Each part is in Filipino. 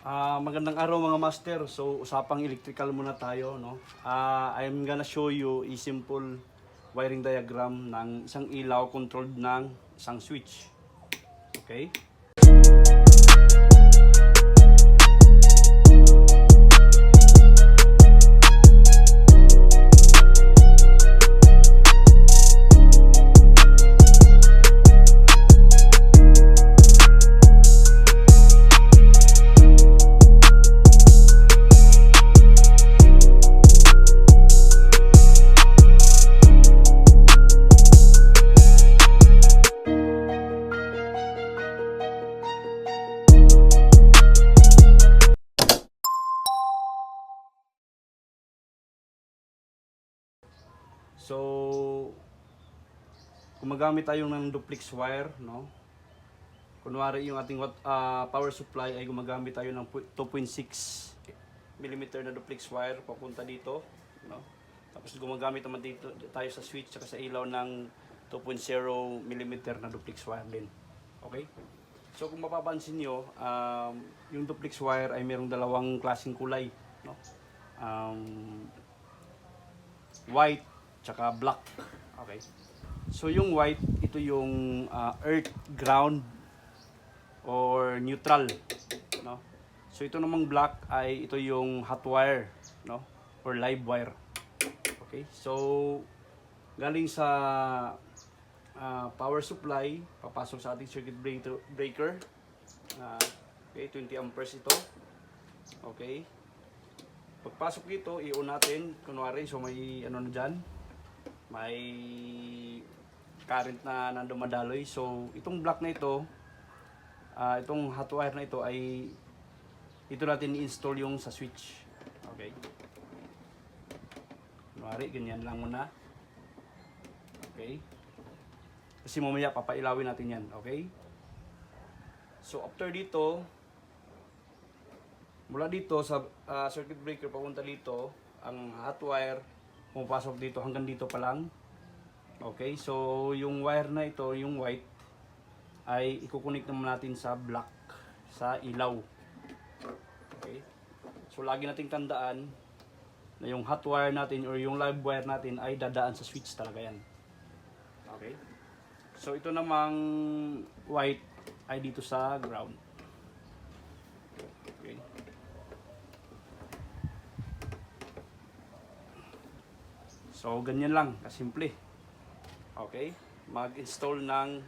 Magandang araw mga master. So usapang electrical muna tayo, no. I'm gonna show you a simple wiring diagram ng isang ilaw controlled ng isang switch. Okay? So, gumagamit tayo ng duplex wire, no? Kunwari yung ating power supply ay gumagamit tayo ng 2.6 mm na duplex wire papunta dito, no? Tapos gumagamit naman dito tayo sa switch at sa ilaw ng 2.0 mm na duplex wire din. Okay? So kung mapapansin nyo, yung duplex wire ay mayroong dalawang klaseng kulay, no? White tsaka black. Okay. So yung white, ito yung earth, ground or neutral, no? So ito namang black ay ito yung hot wire, no? Or live wire. Okay? So galing sa power supply papasok sa ating circuit breaker. Okay, 20 amperes ito. Okay? Pagpasok dito, i-on natin, kunwari, so may ano na dyan, may current na dumadaloy. So, itong black na ito, itong hot wire na ito ay ito natin i-install yung sa switch. Okay? Kunwari, ganyan lang muna. Okay? Kasi mamaya papailawin natin yan. Okay? So, after dito, mula dito sa circuit breaker papunta dito, ang hot wire pumapasok dito hanggang dito pa lang. Okay, so yung wire na ito, yung white, ay ikukunik naman natin sa black, sa ilaw. Okay, so lagi nating tandaan na yung hot wire natin or yung live wire natin ay dadaan sa switch talaga yan. Okay, so ito namang white ay dito sa ground. Okay. So, ganyan lang, kasimple. Okay? Mag-install ng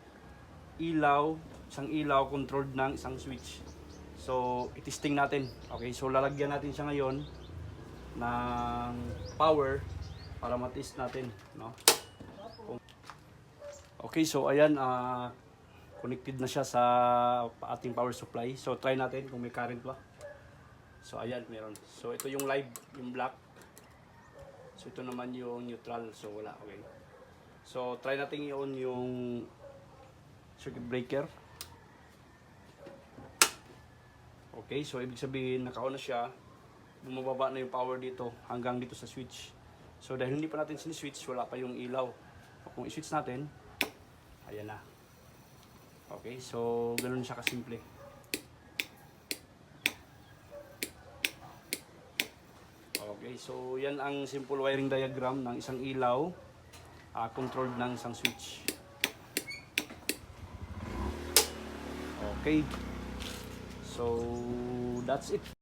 ilaw, isang ilaw controlled ng isang switch. So, itesting natin. Okay? So, lalagyan natin siya ngayon ng power para matest natin, no? Okay, so ayan, connected na siya sa ating power supply. So, try natin kung may current ba. So, ayan, meron. So, ito yung live, yung black. So ito naman yung neutral, so wala. Okay. So try natin i-on yung circuit breaker. Okay, so ibig sabihin naka-on na siya. Bumababa na yung power dito hanggang dito sa switch. So dahil hindi pa natin siniswitch, wala pa yung ilaw. Kung i-switch natin, ayan na. Okay, so ganoon siya kasimple. Okay, so yan ang simple wiring diagram ng isang ilaw controlled ng isang switch. Okay, so that's it.